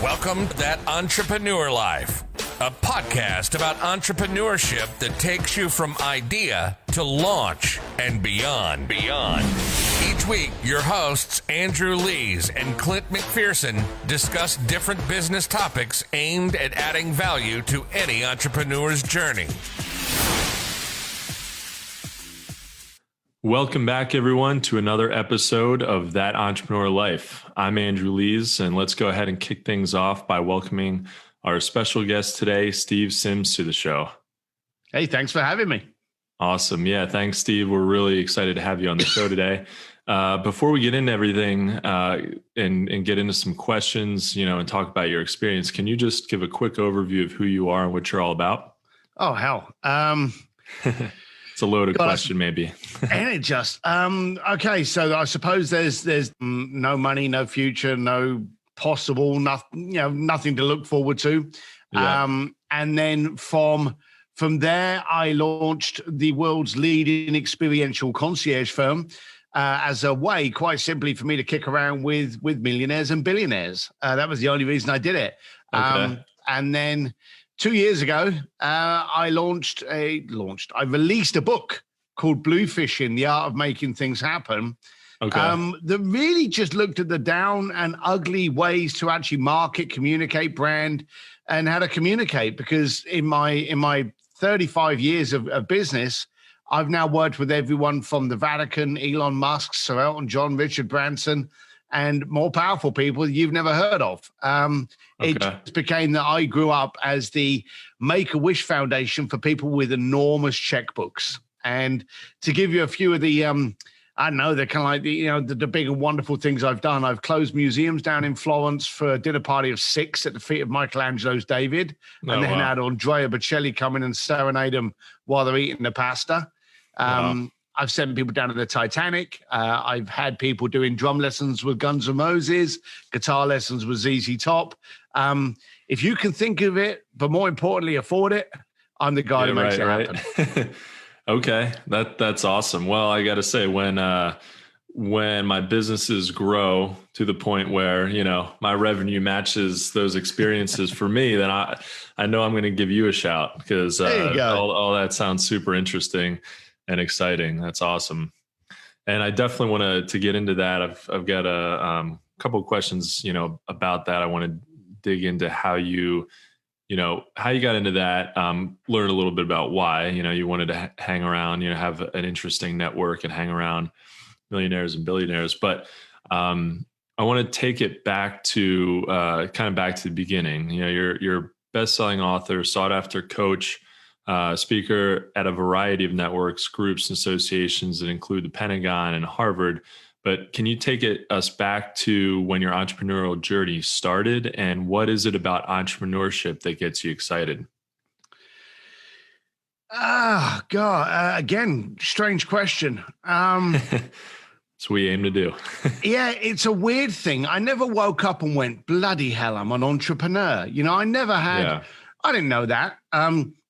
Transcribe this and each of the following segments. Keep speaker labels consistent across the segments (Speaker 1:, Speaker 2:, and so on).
Speaker 1: Welcome to That Entrepreneur Life, a podcast about entrepreneurship that takes you from idea to launch and beyond. Each week, your hosts, Andrew Lees and Clint McPherson, discuss different business topics aimed at adding value to any entrepreneur's journey.
Speaker 2: Welcome back, everyone, to another episode of That Entrepreneur Life. I'm Andrew Lees, and let's go ahead and kick things off by welcoming our special guest today, Steve Sims, to the show.
Speaker 3: Hey, thanks for having me.
Speaker 2: Awesome. Yeah, thanks, Steve. We're really excited to have you on the show today. Before we get into everything and get into some questions, and talk about your experience, can you just give a quick overview of who you are and what you're all about?
Speaker 3: Oh, hell.
Speaker 2: It's a loaded question, maybe.
Speaker 3: And it just, okay. So I suppose there's no money, no future, no possible, nothing to look forward to.
Speaker 2: Yeah.
Speaker 3: And then from there, I launched the world's leading experiential concierge firm as a way, quite simply, for me to kick around with millionaires and billionaires. That was the only reason I did it.
Speaker 2: Okay.
Speaker 3: And then 2 years ago, I released a book called Bluefishing, The Art of Making Things Happen.
Speaker 2: Okay.
Speaker 3: That really just looked at the down and ugly ways to actually market, communicate, brand, and how to communicate. Because in my 35 years of business, I've now worked with everyone from the Vatican, Elon Musk, Sir Elton John, Richard Branson, and more powerful people you've never heard of. It just became that I grew up as the Make-A-Wish Foundation for people with enormous checkbooks. And to give you a few of the, they're kind of like the big and wonderful things I've done. I've closed museums down in Florence for a dinner party of 6 at the feet of Michelangelo's David. And then had Andrea Bocelli come in and serenade them while they're eating the pasta. I've sent people down to the Titanic. I've had people doing drum lessons with Guns N' Roses, guitar lessons with ZZ Top. If you can think of it, but more importantly, afford it, I'm the guy who makes it happen.
Speaker 2: Okay, that's awesome. Well, I got to say, when my businesses grow to the point where my revenue matches those experiences for me, then I know I'm going to give you a shout, because all that sounds super interesting and exciting. That's awesome. And I definitely want to get into that. I've got a couple of questions, about that. I want to dig into how you got into that, learn a little bit about why, you wanted to hang around, have an interesting network and hang around millionaires and billionaires. But I want to take it back to back to the beginning. You're a best-selling author, sought-after coach, speaker at a variety of networks, groups, and associations that include the Pentagon and Harvard. But can you take us back to when your entrepreneurial journey started, and what is it about entrepreneurship that gets you excited?
Speaker 3: Oh, God. Again, strange question.
Speaker 2: That's what we aim to do.
Speaker 3: Yeah, it's a weird thing. I never woke up and went, bloody hell, I'm an entrepreneur. I never had, I didn't know that.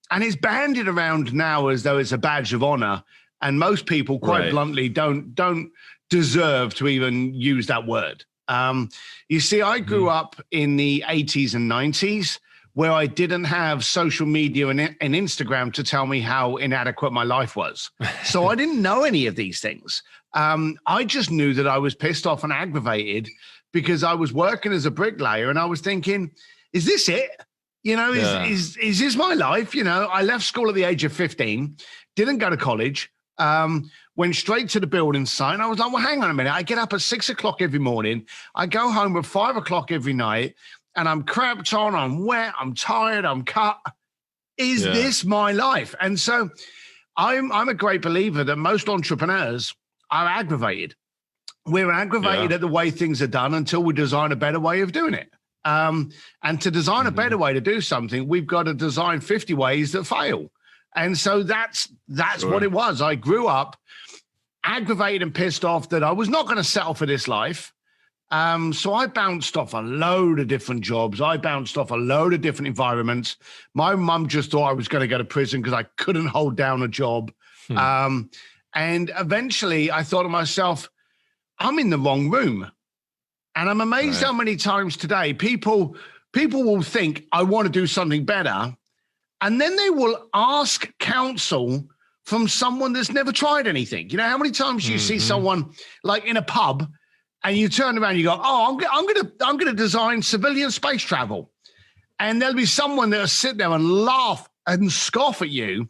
Speaker 3: And it's bandied around now as though it's a badge of honor. And most people, quite bluntly, don't deserve to even use that word. You see, I grew up in the 80s and 90s where I didn't have social media and Instagram to tell me how inadequate my life was. So I didn't know any of these things. I just knew that I was pissed off and aggravated because I was working as a bricklayer and I was thinking, is this it? Is this my life? I left school at the age of 15, didn't go to college, went straight to the building site. And I was like, well, hang on a minute. I get up at 6 o'clock every morning. I go home at 5 o'clock every night, and I'm crapped on, I'm wet, I'm tired, I'm cut. Is this my life? And so I'm a great believer that most entrepreneurs are aggravated. We're aggravated at the way things are done until we design a better way of doing it. And to design a better way to do something, we've got to design 50 ways that fail. And so that's what it was. I grew up aggravated and pissed off that I was not going to settle for this life. So I bounced off a load of different jobs. I bounced off a load of different environments. My mum just thought I was going to go to prison because I couldn't hold down a job. And eventually I thought to myself, I'm in the wrong room. And I'm amazed how many times today people people will think, I want to do something better. And then they will ask counsel from someone that's never tried anything. You know, how many times you see someone like in a pub and you turn around and you go, oh, I'm going to design civilian space travel. And there'll be someone that'll sit there and laugh and scoff at you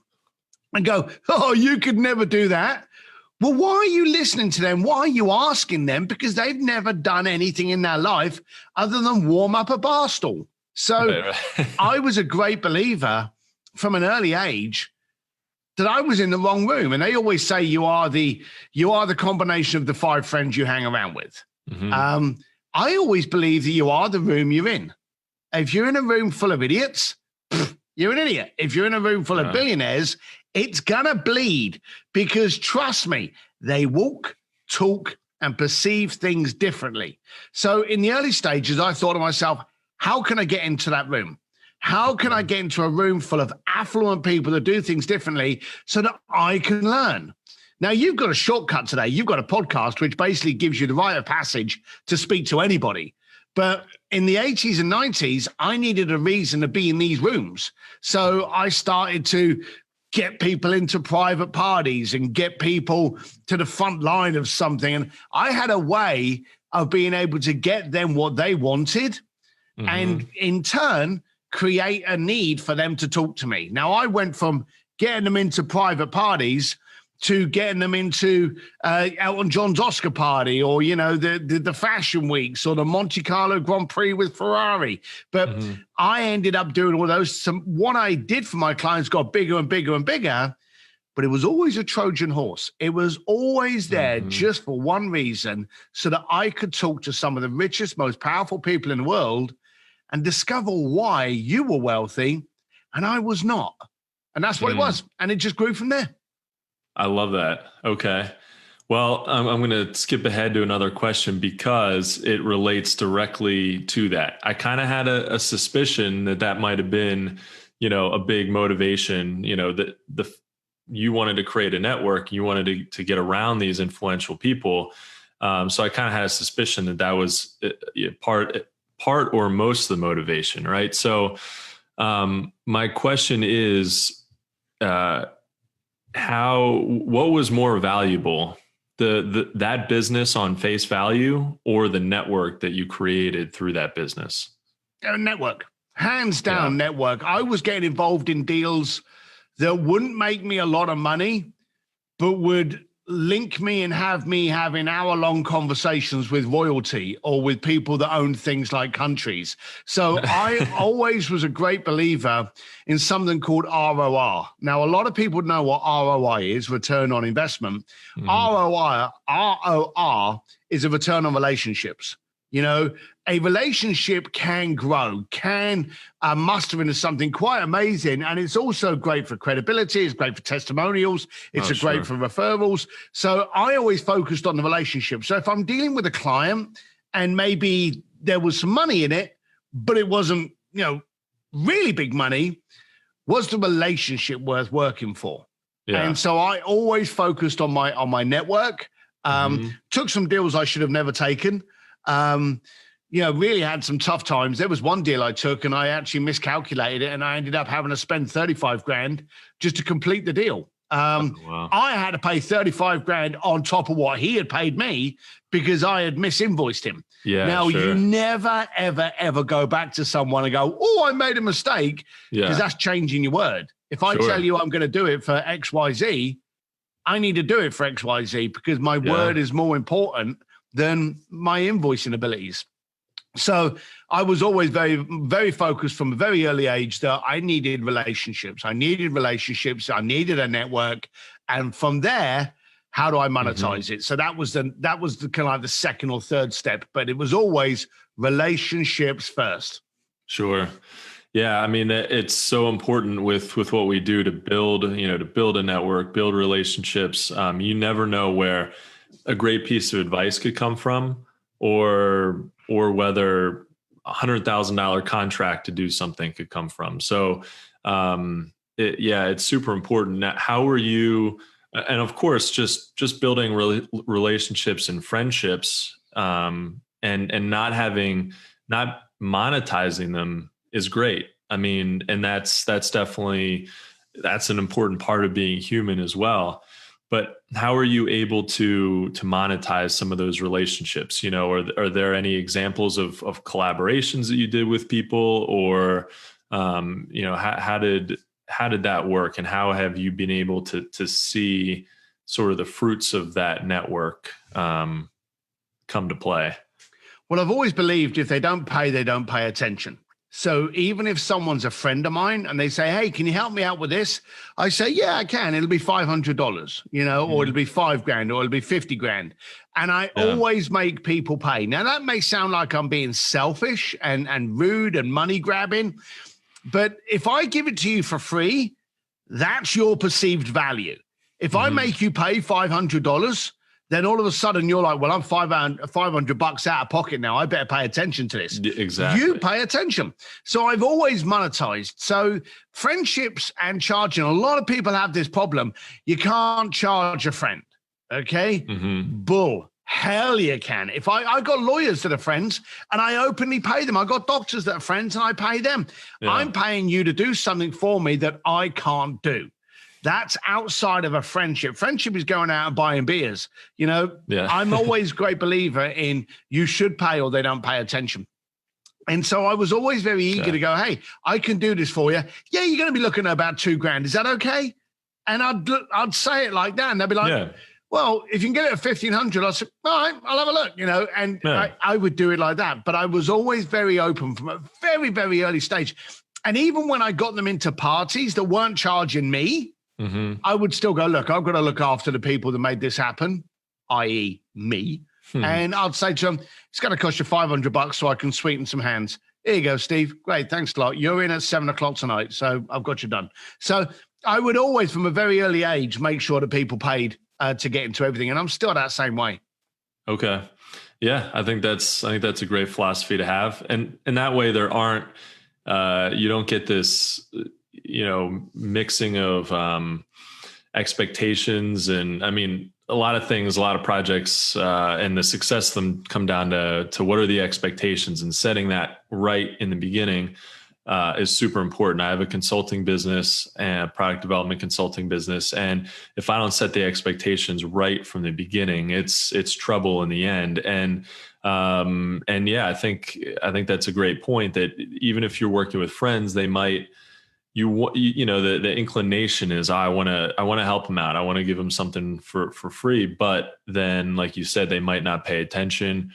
Speaker 3: and go, oh, you could never do that. Well, why are you listening to them? Why are you asking them? Because they've never done anything in their life other than warm up a bar stool. So I was a great believer from an early age that I was in the wrong room. And they always say you are the combination of the 5 friends you hang around with. I always believe that you are the room you're in. If you're in a room full of idiots, you're an idiot. If you're in a room full of billionaires, it's gonna bleed, because trust me, they walk, talk, and perceive things differently. So in the early stages, I thought to myself, how can I get into that room? How can I get into a room full of affluent people that do things differently so that I can learn? Now, you've got a shortcut today. You've got a podcast, which basically gives you the rite of passage to speak to anybody. But in the 80s and 90s, I needed a reason to be in these rooms. So I started to get people into private parties and get people to the front line of something. And I had a way of being able to get them what they wanted and in turn create a need for them to talk to me. Now, I went from getting them into private parties to getting them into Elton John's Oscar party, or, you know, the fashion weeks, or the Monte Carlo Grand Prix with Ferrari. But I ended up doing all those. What I did for my clients got bigger and bigger and bigger, but it was always a Trojan horse. It was always there just for one reason, so that I could talk to some of the richest, most powerful people in the world and discover why you were wealthy and I was not. And that's what it was. And it just grew from there.
Speaker 2: I love that. Okay. Well, I'm going to skip ahead to another question because it relates directly to that. I kind of had a suspicion that might have been, you know, a big motivation, you know, that you wanted to create a network, you wanted to get around these influential people. So I kind of had a suspicion that was part or most of the motivation, right? So my question is, what was more valuable, that business on face value, or the network that you created through that business?
Speaker 3: Network, hands down. Network. I was getting involved in deals that wouldn't make me a lot of money, but would link me and have me having hour-long conversations with royalty or with people that own things like countries. So I always was a great believer in something called R.O.R. Now, a lot of people know what R.O.R is, return on investment. R.O.R is a return on relationships. You know, a relationship can grow, can muster into something quite amazing. And it's also great for credibility. It's great for testimonials. It's great for referrals. So I always focused on the relationship. So if I'm dealing with a client and maybe there was some money in it, but it wasn't, you know, really big money, was the relationship worth working for? Yeah. And so I always focused on my network. Took some deals I should have never taken. You know, really had some tough times. There was one deal I took and I actually miscalculated it, and I ended up having to spend 35 grand just to complete the deal. I had to pay 35 grand on top of what he had paid me because I had misinvoiced him. Now, you never, ever, ever go back to someone and go, oh, I made a mistake, because that's changing your word. If I tell you I'm going to do it for XYZ, I need to do it for XYZ because my word is more important than my invoicing abilities. So I was always very, very focused from a very early age that I needed relationships. I needed a network. And from there, how do I monetize it? So that was the kind of like the second or third step, but it was always relationships first.
Speaker 2: Sure. Yeah. I mean, it's so important with what we do to build a network, build relationships. You never know where a great piece of advice could come from, or whether $100,000 contract to do something could come from. So, it's super important. How are you? And of course, just building relationships and friendships, and not monetizing them is great. I mean, and that's definitely, that's an important part of being human as well. But how are you able to monetize some of those relationships? You know, are there any examples of collaborations that you did with people, or you know, how did that work, and how have you been able to see sort of the fruits of that network come to play?
Speaker 3: Well, I've always believed if they don't pay attention. So even if someone's a friend of mine and they say, hey, can you help me out with this? I say, yeah, I can. It'll be $500, you know, or it'll be $5,000, or it'll be 50 grand. And I always make people pay. Now that may sound like I'm being selfish and rude and money grabbing, but if I give it to you for free, that's your perceived value. If I make you pay $500, then all of a sudden you're like, well, I'm $500 out of pocket now. I better pay attention to this.
Speaker 2: Exactly.
Speaker 3: You pay attention. So I've always monetized. So friendships and charging, a lot of people have this problem. You can't charge a friend. Okay. Bull. Hell you can. If I got lawyers that are friends and I openly pay them. I got doctors that are friends and I pay them. Yeah. I'm paying you to do something for me that I can't do. That's outside of a friendship. Friendship is going out and buying beers. You know, I'm always a great believer in you should pay or they don't pay attention. And so I was always very eager to go, hey, I can do this for you. Yeah, you're going to be looking at about $2,000. Is that okay? And I'd say it like that. And they'd be like, well, if you can get it at 1,500, I'll say, all right, I'll have a look, you know, and I would do it like that. But I was always very open from a very, very early stage. And even when I got them into parties that weren't charging me, I would still go, look, I've got to look after the people that made this happen, i.e. me. And I'd say to them, it's going to cost you $500 so I can sweeten some hands. Here you go, Steve. Great. Thanks a lot. You're in at 7:00 tonight. So I've got you done. So I would always, from a very early age, make sure that people paid to get into everything. And I'm still that same way. Okay.
Speaker 2: Yeah. I think that's a great philosophy to have. And that way there aren't, you don't get this, you know, mixing of expectations. And I mean, a lot of things, a lot of projects and the success of them come down to what are the expectations, and setting that right in the beginning is super important. I have a consulting business and a product development consulting business. And if I don't set the expectations right from the beginning, it's trouble in the end. And yeah, I think that's a great point, that even if you're working with friends, they might, you know, the inclination is, I want to help them out. I want to give them something for free. But then, like you said, they might not pay attention.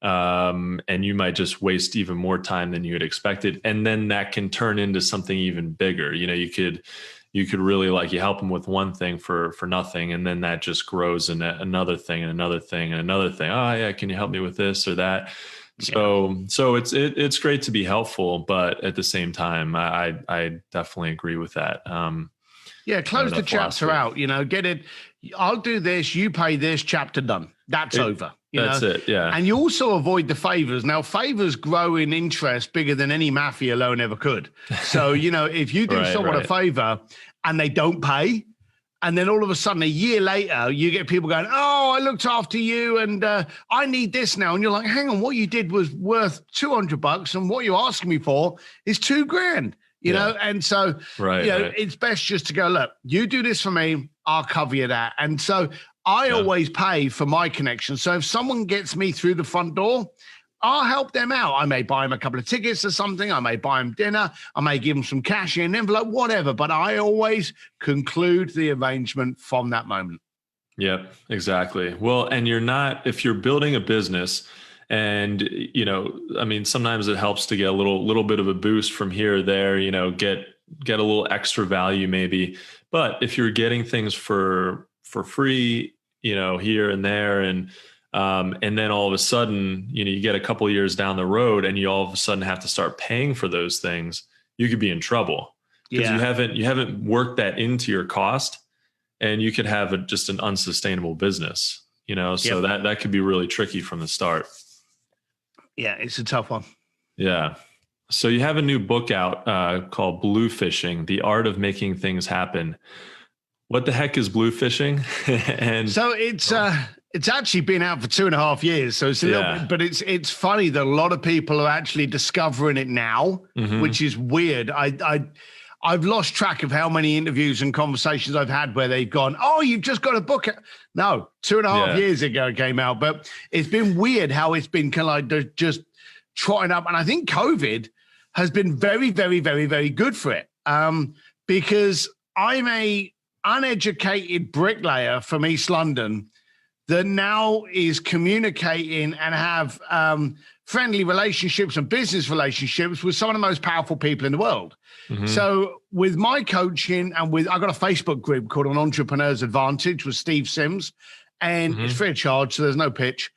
Speaker 2: And you might just waste even more time than you had expected. And then that can turn into something even bigger. You know, you could really, like, you help them with one thing for nothing. And then that just grows into another thing and another thing and another thing. Oh yeah. Can you help me with this or that? So it's great to be helpful, but at the same time, I definitely agree with that.
Speaker 3: Close the chapter out, you know, get it. I'll do this. You pay this, chapter done. That's over.
Speaker 2: That's it. Yeah.
Speaker 3: And you also avoid the favors. Now, favors grow in interest bigger than any mafia loan ever could. So, you know, if you do someone a favor and they don't pay, and then all of a sudden, a year later, you get people going, oh, I looked after you and I need this now. And you're like, hang on, what you did was worth $200 and what you're asking me for is $2,000, you know? And so, you know, it's best just to go, look, you do this for me, I'll cover you that. And so I always pay for my connection. So if someone gets me through the front door, I'll help them out. I may buy them a couple of tickets or something. I may buy them dinner. I may give them some cash in an envelope, whatever. But I always conclude the arrangement from that moment.
Speaker 2: Yep, exactly. Well, and if you're building a business and, you know, I mean, sometimes it helps to get a little bit of a boost from here or there, you know, get a little extra value maybe. But if you're getting things for free, you know, here and there, and then all of a sudden, you know, you get a couple of years down the road and you all of a sudden have to start paying for those things, you could be in trouble because you haven't worked that into your cost, and you could have just an unsustainable business, you know, so that could be really tricky from the start.
Speaker 3: Yeah. It's a tough one.
Speaker 2: Yeah. So you have a new book out called Bluefishing, The Art of Making Things Happen. What the heck is bluefishing? And
Speaker 3: so It's actually been out for 2.5 years, so it's a little bit, but it's funny that a lot of people are actually discovering it now, which is weird. I've lost track of how many interviews and conversations I've had where they've gone, "Oh, you've just got a book." No, 2.5 years ago it came out, but it's been weird how it's been kind of like just trotting up. And I think COVID has been very, very, very, very good for it, because I'm a uneducated bricklayer from East London that now is communicating and have friendly relationships and business relationships with some of the most powerful people in the world. So with my coaching and I got a Facebook group called An Entrepreneur's Advantage with Steve Sims, and it's free of charge, so there's no pitch.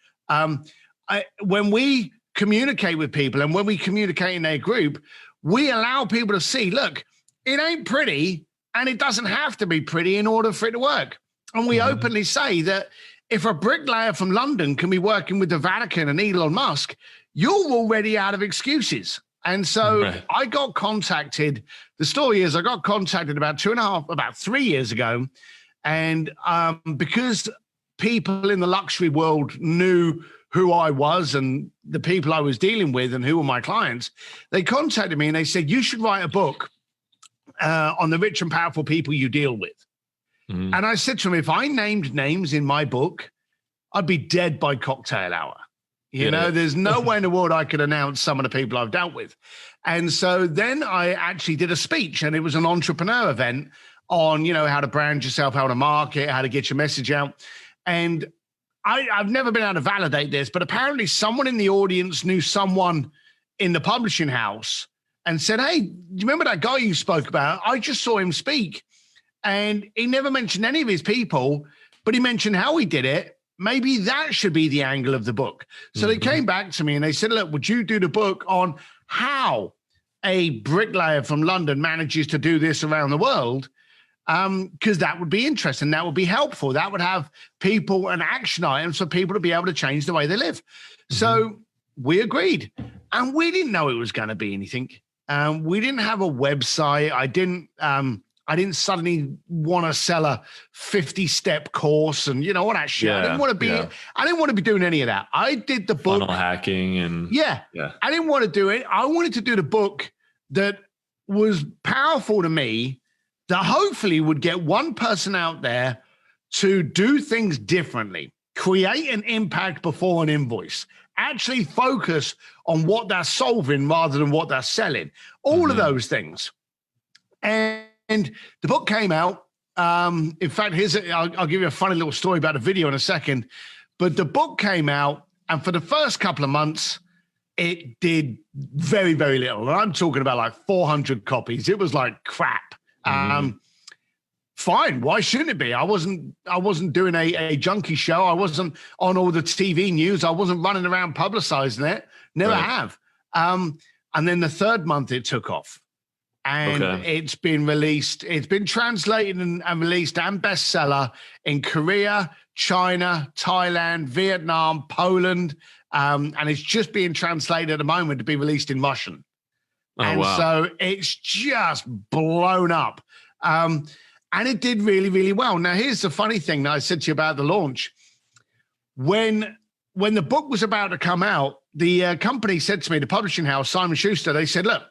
Speaker 3: When we communicate with people and when we communicate in their group, we allow people to see, look, it ain't pretty and it doesn't have to be pretty in order for it to work. And we openly say that if a bricklayer from London can be working with the Vatican and Elon Musk, you're already out of excuses. And so I got contacted. The story is I got contacted about 3 years ago. And because people in the luxury world knew who I was and the people I was dealing with and who were my clients, they contacted me and they said, you should write a book on the rich and powerful people you deal with. And I said to him, if I named names in my book, I'd be dead by cocktail hour. You know, there's no way in the world I could announce some of the people I've dealt with. And so then I actually did a speech, and it was an entrepreneur event on, you know, how to brand yourself, how to market, how to get your message out. And I've never been able to validate this, but apparently someone in the audience knew someone in the publishing house and said, hey, do you remember that guy you spoke about? I just saw him speak. And he never mentioned any of his people, but he mentioned how he did it. Maybe that should be the angle of the book. So they came back to me and they said, look, would you do the book on how a bricklayer from London manages to do this around the world? Because that would be interesting. That would be helpful. That would have people and action items for people to be able to change the way they live. So we agreed. And we didn't know it was going to be anything. We didn't have a website. I didn't suddenly want to sell a 50-step course and, you know, all that shit. I didn't want to be doing any of that. I did the book.
Speaker 2: Funnel hacking and
Speaker 3: I didn't want to do it. I wanted to do the book that was powerful to me, that hopefully would get one person out there to do things differently, create an impact before an invoice, actually focus on what they're solving rather than what they're selling, all of those things. And the book came out. In fact, I'll give you a funny little story about the video in a second. But the book came out, and for the first couple of months, it did very, very little. And I'm talking about like 400 copies. It was like crap. Fine. Why shouldn't it be? I wasn't doing a junkie show. I wasn't on all the TV news. I wasn't running around publicizing it. Never have. And then the third month it took off. And it's been released. It's been translated and released and bestseller in Korea, China, Thailand, Vietnam, Poland. And it's just being translated at the moment to be released in Russian. So it's just blown up. And it did really, really well. Now, here's the funny thing that I said to you about the launch. When the book was about to come out, the company said to me, the publishing house, Simon Schuster, they said, look,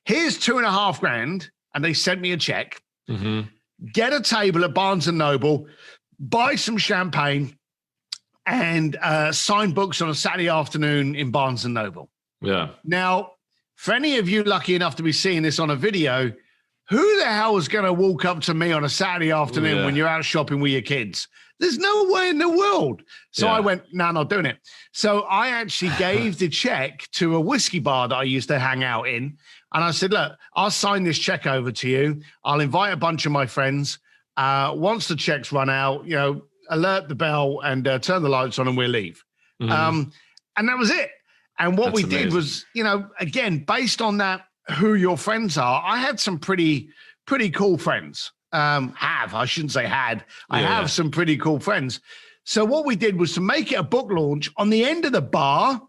Speaker 3: here's $2,500. And they sent me a check. Get a table at Barnes & Noble, buy some champagne, and sign books on a Saturday afternoon in Barnes & Noble. Now, for any of you lucky enough to be seeing this on a video, who the hell is going to walk up to me on a Saturday afternoon when you're out shopping with your kids? There's no way in the world. So I went, no, not doing it. So I actually gave the check to a whiskey bar that I used to hang out in. And I said, look, I'll sign this check over to you. I'll invite a bunch of my friends. Once the check's run out, you know, alert the bell and turn the lights on and we'll leave. And that was it. And what we did was, you know, again, based on that, who your friends are, I had some pretty cool friends. I shouldn't say had. I have some pretty cool friends. So what we did was to make it a book launch. On the end of the bar,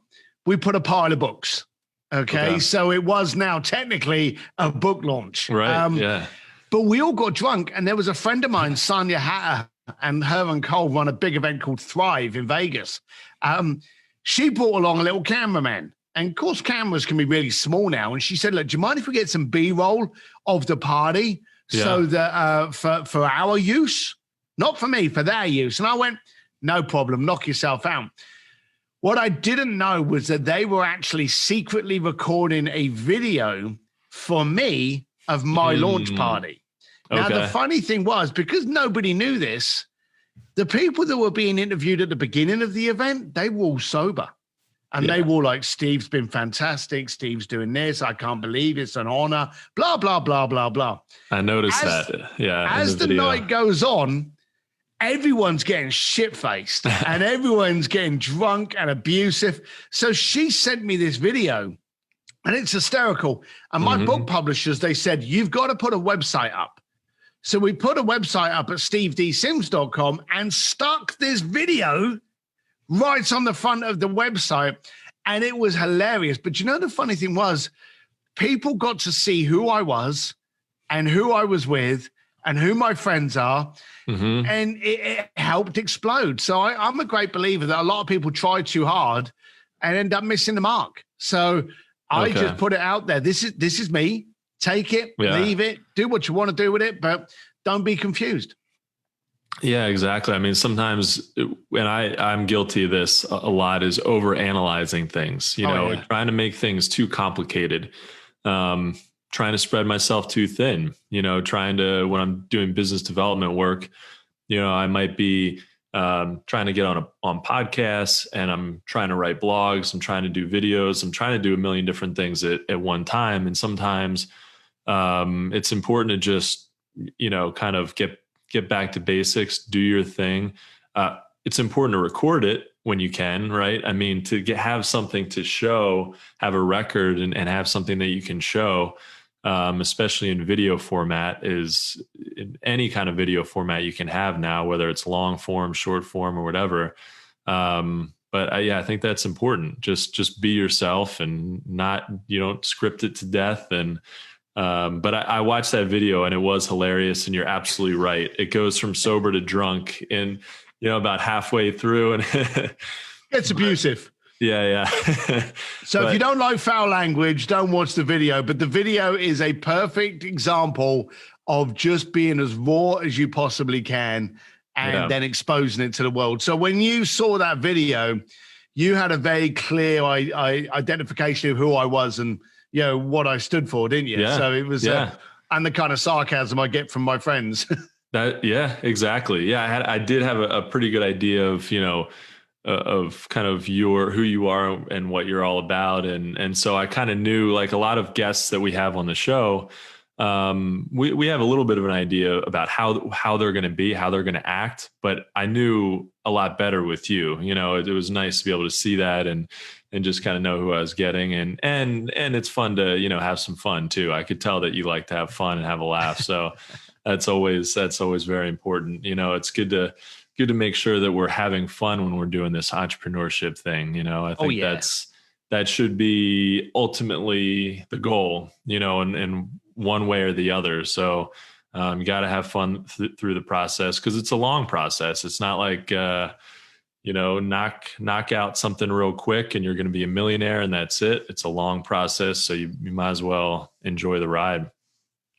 Speaker 3: we put a pile of books. Okay. So it was now technically a book launch.
Speaker 2: Right.
Speaker 3: But we all got drunk, and there was a friend of mine, Sonia Hatter, and her and Cole run a big event called Thrive in Vegas. She brought along a little cameraman. And of course, cameras can be really small now. And she said, look, do you mind if we get some B-roll of the party so that for our use? Not for me, for their use. And I went, no problem, knock yourself out. What I didn't know was that they were actually secretly recording a video for me of my launch party. Now, the funny thing was, because nobody knew this, the people that were being interviewed at the beginning of the event, they were all sober. And they were like, Steve's been fantastic. Steve's doing this. I can't believe it's an honor. Blah, blah, blah, blah, blah.
Speaker 2: I noticed that. Yeah.
Speaker 3: As the night goes on, everyone's getting shit-faced and everyone's getting drunk and abusive. So she sent me this video and it's hysterical. And my book publishers, they said, you've got to put a website up. So we put a website up at stevedsims.com and stuck this video right on the front of the website. And it was hilarious. But you know, the funny thing was, people got to see who I was and who I was with and who my friends are. And it helped explode. So I'm a great believer that a lot of people try too hard and end up missing the mark. So I just put it out there. This is me. Take it, leave it, do what you want to do with it, but don't be confused.
Speaker 2: Yeah, exactly. I mean, sometimes, and I'm guilty of this a lot, is over-analyzing things, trying to make things too complicated, trying to spread myself too thin, trying to, when I'm doing business development work, I might be trying to get on podcasts, and I'm trying to write blogs, I'm trying to do videos, I'm trying to do a million different things at one time. And sometimes it's important to just, kind of get back to basics, do your thing. It's important to record it when you can, right? I mean, to have something to show, have a record and have something that you can show, especially in video format, is in any kind of video format you can have now, whether it's long form, short form, or whatever. But I think that's important. Just be yourself and you don't script it to death. And but I watched that video and it was hilarious. And you're absolutely right. It goes from sober to drunk in, about halfway through, and
Speaker 3: it's abusive.
Speaker 2: Yeah.
Speaker 3: So if you don't like foul language, don't watch the video. But the video is a perfect example of just being as raw as you possibly can and then exposing it to the world. So when you saw that video, you had a very clear identification of who I was and what I stood for, didn't you? Yeah. So it was, and the kind of sarcasm I get from my friends.
Speaker 2: Exactly. Yeah, I did have a pretty good idea of, of kind of who you are and what you're all about. And so I kind of knew, like a lot of guests that we have on the show, we have a little bit of an idea about how they're going to be, how they're going to act, but I knew a lot better with you. It was nice to be able to see that and just kind of know who I was getting. And it's fun to, have some fun too. I could tell that you like to have fun and have a laugh. So that's always very important. It's good to make sure that we're having fun when we're doing this entrepreneurship thing. I think that should be ultimately the goal, in one way or the other. So you got to have fun through the process, because it's a long process. It's not like, knock out something real quick and you're going to be a millionaire and that's it. It's a long process. So you might as well enjoy the ride.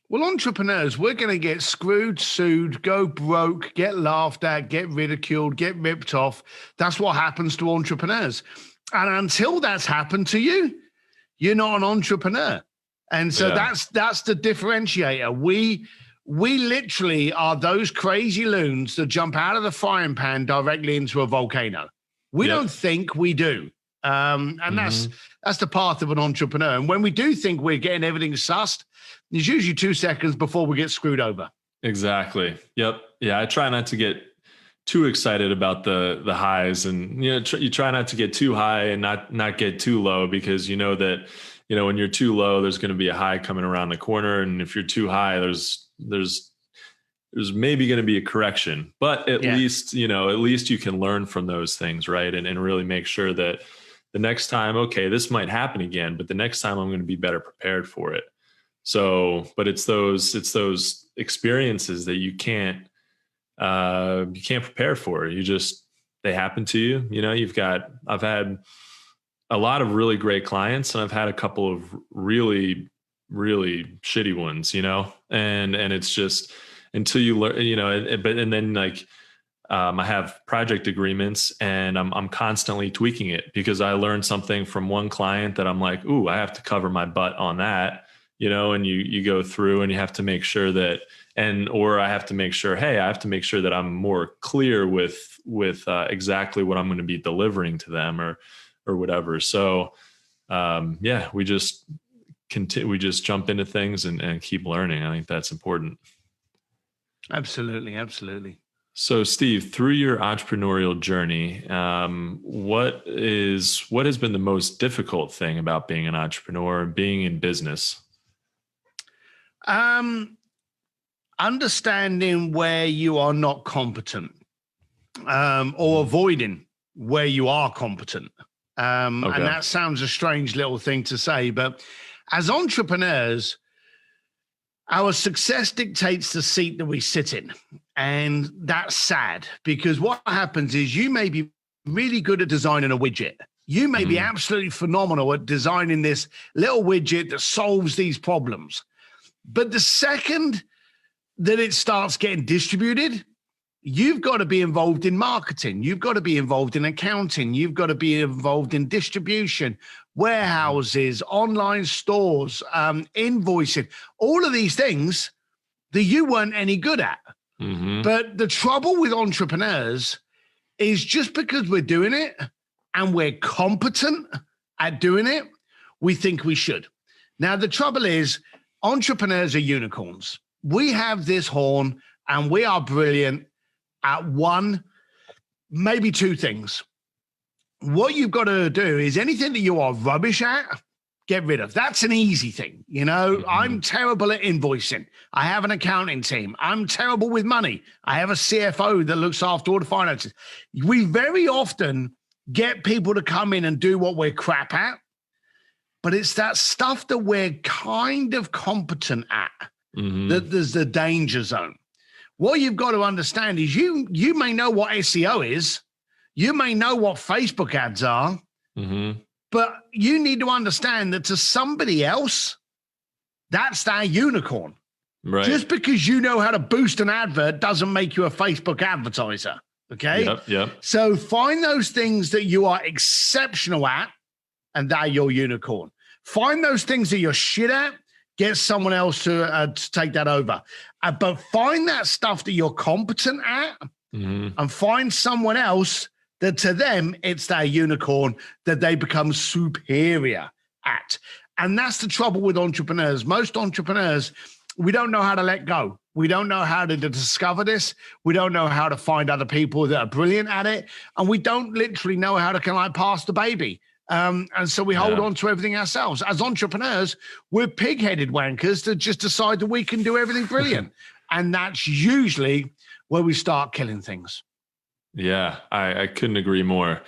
Speaker 3: Well, entrepreneurs, we're going to get screwed, sued, go broke, get laughed at, get ridiculed, get ripped off. That's what happens to entrepreneurs. And until that's happened to you, you're not an entrepreneur. And so that's the differentiator. We literally are those crazy loons that jump out of the frying pan directly into a volcano. We don't think, we do. And that's the path of an entrepreneur. And when we do think we're getting everything sussed, it's usually 2 seconds before we get screwed over.
Speaker 2: Exactly. Yep. Yeah. I try not to get too excited about the highs, and, you try not to get too high and not get too low, because that, when you're too low, there's going to be a high coming around the corner. And if you're too high, there's maybe going to be a correction, but at least you can learn from those things. Right. And really make sure that the next time, okay, this might happen again, but the next time I'm going to be better prepared for it. So, but it's those experiences that you can't you can't prepare for. They happen to you. I've had a lot of really great clients, and I've had a couple of really, really shitty ones, and it's just until you learn, and then like, I have project agreements, and I'm constantly tweaking it because I learned something from one client that I'm like, ooh, I have to cover my butt on that, and you go through and you have to make sure that, or I have to make sure, hey, I have to make sure that I'm more clear with exactly what I'm going to be delivering to them or whatever. So, we just continue, we just jump into things and keep learning. I think that's important.
Speaker 3: Absolutely. Absolutely.
Speaker 2: So, Steve, through your entrepreneurial journey, what has been the most difficult thing about being an entrepreneur and being in business?
Speaker 3: Understanding where you are not competent, or avoiding where you are competent. And that sounds a strange little thing to say, but as entrepreneurs, our success dictates the seat that we sit in. And that's sad, because what happens is you may be really good at designing a widget. You may be absolutely phenomenal at designing this little widget that solves these problems. But the second that it starts getting distributed, you've got to be involved in marketing. You've got to be involved in accounting. You've got to be involved in distribution, warehouses, online stores, invoicing, all of these things that you weren't any good at. But the trouble with entrepreneurs is just because we're doing it and we're competent at doing it, we think we should. Now, the trouble is entrepreneurs are unicorns. We have this horn and we are brilliant at one, maybe two things. What you've got to do is anything that you are rubbish at, get rid of. That's an easy thing. I'm terrible at invoicing. I have an accounting team. I'm terrible with money. I have a CFO that looks after all the finances. We very often get people to come in and do what we're crap at, but it's that stuff that we're kind of competent at that there's the danger zone. What you've got to understand is you may know what SEO is. You may know what Facebook ads are. But you need to understand that to somebody else, that's their unicorn. Right. Just because you know how to boost an advert doesn't make you a Facebook advertiser. Okay.
Speaker 2: Yep.
Speaker 3: So find those things that you are exceptional at, and they're your unicorn. Find those things that you're shit at, get someone else to take that over. But find that stuff that you're competent at, and find someone else that to them, it's their unicorn that they become superior at. And that's the trouble with entrepreneurs. Most entrepreneurs, we don't know how to let go. We don't know how to discover this. We don't know how to find other people that are brilliant at it. And we don't literally know how to pass the baby. And so we hold on to everything ourselves. As entrepreneurs, we're pig-headed wankers that just decide that we can do everything brilliant. And that's usually where we start killing things.
Speaker 2: Yeah, I couldn't agree more.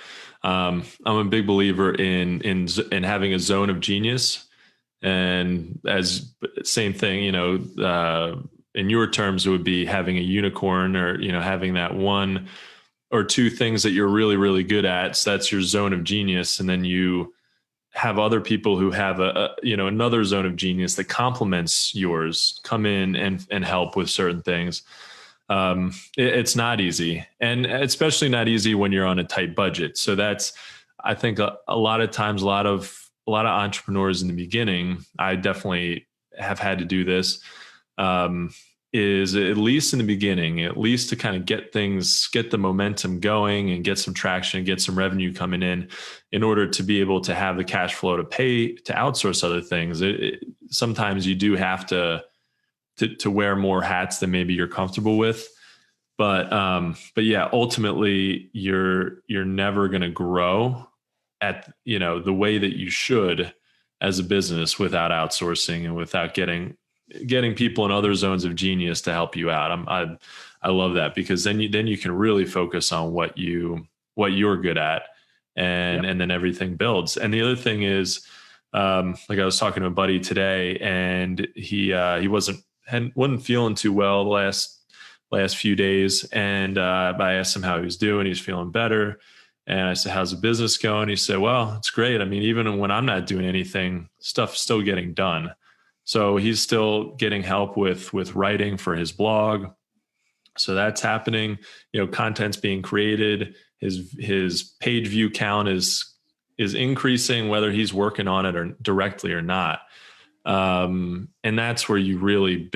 Speaker 2: I'm a big believer in having a zone of genius, and as same thing, in your terms, it would be having a unicorn, or having that one or two things that you're really, really good at. So that's your zone of genius, and then you have other people who have another zone of genius that complements yours come in and help with certain things. It's not easy, and especially not easy when you're on a tight budget. So that's, I think a lot of times, a lot of entrepreneurs in the beginning, I definitely have had to do this, is at least in the beginning, at least to kind of get the momentum going and get some traction, get some revenue coming in order to be able to have the cash flow to outsource other things. Sometimes you do have to wear more hats than maybe you're comfortable with. But yeah, ultimately you're never going to grow at, the way that you should as a business without outsourcing and without getting people in other zones of genius to help you out. I love that, because then you can really focus on what you're good at, and then everything builds. And the other thing is, like I was talking to a buddy today, and he wasn't feeling too well the last last few days. And I asked him how he was doing. He was feeling better. And I said, how's the business going? He said, well, it's great. I mean, even when I'm not doing anything, stuff's still getting done. So he's still getting help with writing for his blog. So that's happening. Content's being created. His page view count is increasing, whether he's working on it or directly or not. And that's where you really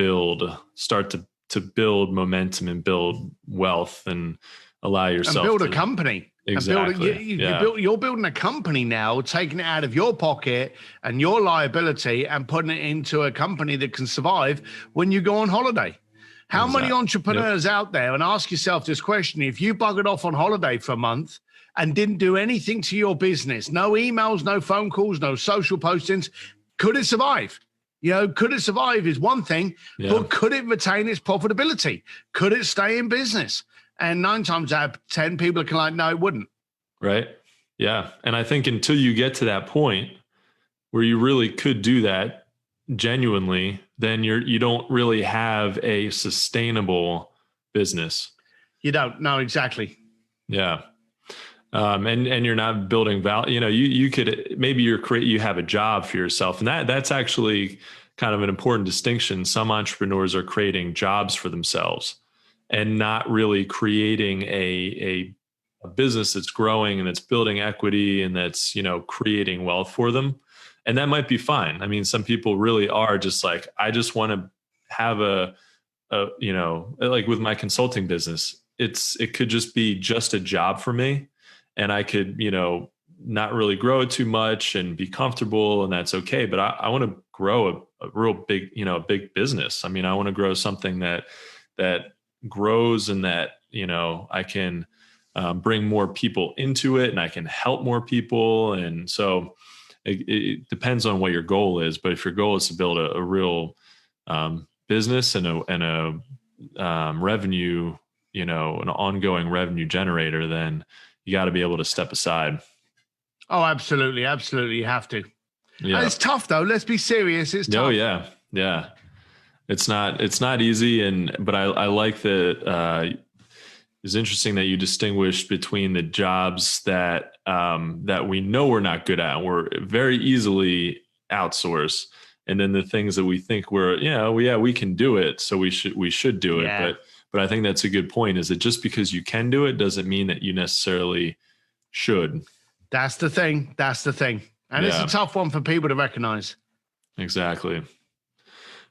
Speaker 2: start to build momentum and build wealth and allow yourself
Speaker 3: and build a company.
Speaker 2: Exactly.
Speaker 3: You're building a company now, taking it out of your pocket and your liability and putting it into a company that can survive when you go on holiday. How many entrepreneurs out there, and ask yourself this question, if you buggered off on holiday for a month and didn't do anything to your business, no emails, no phone calls, no social postings, could it survive? Could it survive is one thing, but could it retain its profitability? Could it stay in business? And 9 times out of 10, people are like, no, it wouldn't.
Speaker 2: Right. Yeah. And I think until you get to that point where you really could do that genuinely, then you don't really have a sustainable business. You don't. No, exactly. Yeah. And you're not building value. You could, maybe you have a job for yourself, and that's actually kind of an important distinction. Some entrepreneurs are creating jobs for themselves and not really creating a business that's growing and that's building equity and that's, creating wealth for them. And that might be fine. I mean, some people really are just like, I just want to have like with my consulting business, it could just be just a job for me. And I could, not really grow it too much and be comfortable, and that's okay. But I want to grow a real big, big business. I mean, I want to grow something that grows and that, I can bring more people into it and I can help more people. And so it depends on what your goal is. But if your goal is to build a real business and a revenue, an ongoing revenue generator, then you got to be able to step aside. Oh, absolutely. Absolutely. You have to. Yeah. And it's tough though. Let's be serious. It's tough. Oh yeah. Yeah. It's not easy. But I like that. It's interesting that you distinguished between the jobs that we know we're not good at and we're very easily outsource. And then the things that we think we can do it. So we should do it. But I think that's a good point, is that just because you can do it doesn't mean that you necessarily should. That's the thing. And it's a tough one for people to recognize. Exactly.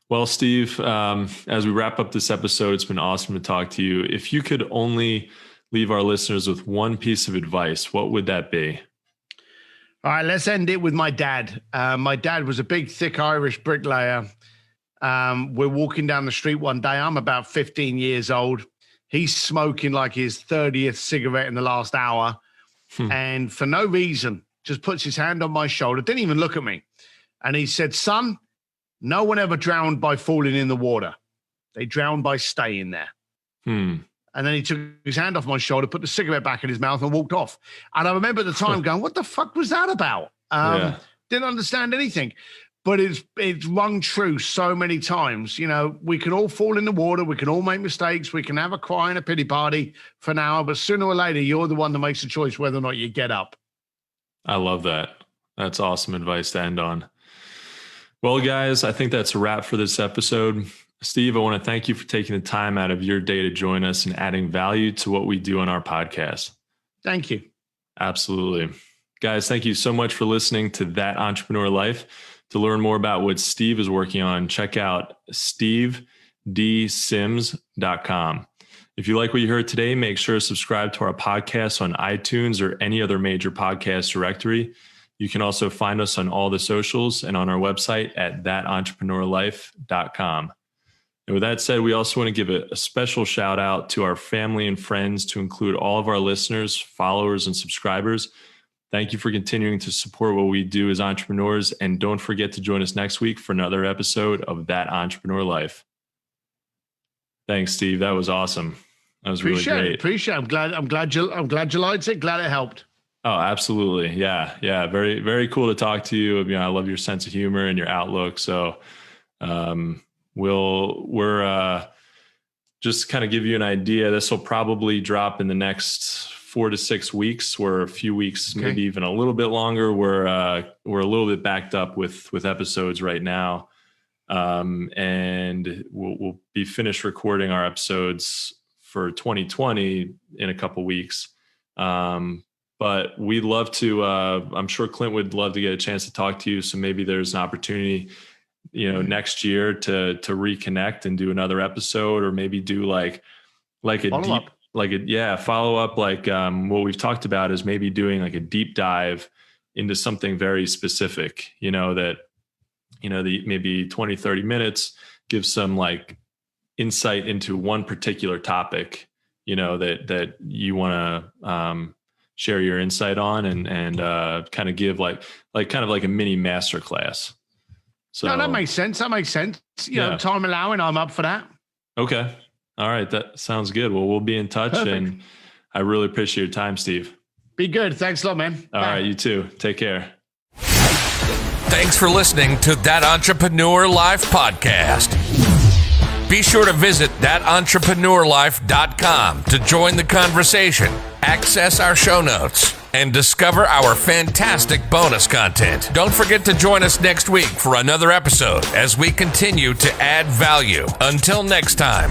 Speaker 2: Well, Steve, as we wrap up this episode, it's been awesome to talk to you. If you could only leave our listeners with one piece of advice, what would that be? All right, let's end it with my dad. My dad was a big, thick Irish bricklayer. We're walking down the street one day. I'm about 15 years old. He's smoking like his 30th cigarette in the last hour. And for no reason, just puts his hand on my shoulder, didn't even look at me. And he said, son, no one ever drowned by falling in the water. They drowned by staying there. And then he took his hand off my shoulder, put the cigarette back in his mouth and walked off. And I remember at the time going, what the fuck was that about? Didn't understand anything. But it's rung true so many times. We can all fall in the water. We can all make mistakes. We can have a cry and a pity party for an hour. But sooner or later, you're the one that makes the choice whether or not you get up. I love that. That's awesome advice to end on. Well, guys, I think that's a wrap for this episode. Steve, I want to thank you for taking the time out of your day to join us and adding value to what we do on our podcast. Thank you. Absolutely. Guys, thank you so much for listening to That Entrepreneur Life. To learn more about what Steve is working on, check out stevedsims.com. If you like what you heard today, make sure to subscribe to our podcast on iTunes or any other major podcast directory. You can also find us on all the socials and on our website at thatentrepreneurlife.com. And with that said, we also want to give a special shout out to our family and friends, to include all of our listeners, followers, and subscribers. Thank you for continuing to support what we do as entrepreneurs. And don't forget to join us next week for another episode of That Entrepreneur Life. Thanks, Steve. That was awesome. That was really great. Appreciate it. I'm glad you liked it. Glad it helped. Oh, absolutely. Yeah. Very, very cool to talk to you. I love your sense of humor and your outlook. So we're just kind of give you an idea, this will probably drop in the next 4 to 6 weeks. We're a few weeks, maybe even a little bit longer. We're a little bit backed up with episodes right now. And we'll be finished recording our episodes for 2020 in a couple weeks. But we'd love to, I'm sure Clint would love to get a chance to talk to you. So maybe there's an opportunity, next year to reconnect and do another episode, or maybe do like a follow up. What we've talked about is maybe doing like a deep dive into something very specific, maybe 20, 30 minutes, give some like insight into one particular topic, that you want to, share your insight on and kind of give like a mini masterclass. So
Speaker 3: no, that makes sense. Time allowing, I'm up for that.
Speaker 2: Okay. All right. That sounds good. Well, we'll be in touch. Perfect. And I really appreciate your time, Steve.
Speaker 3: Be good. Thanks a lot, man.
Speaker 2: All right. You too. Take care.
Speaker 1: Thanks for listening to That Entrepreneur Life podcast. Be sure to visit thatentrepreneurlife.com to join the conversation, access our show notes, and discover our fantastic bonus content. Don't forget to join us next week for another episode as we continue to add value. Until next time.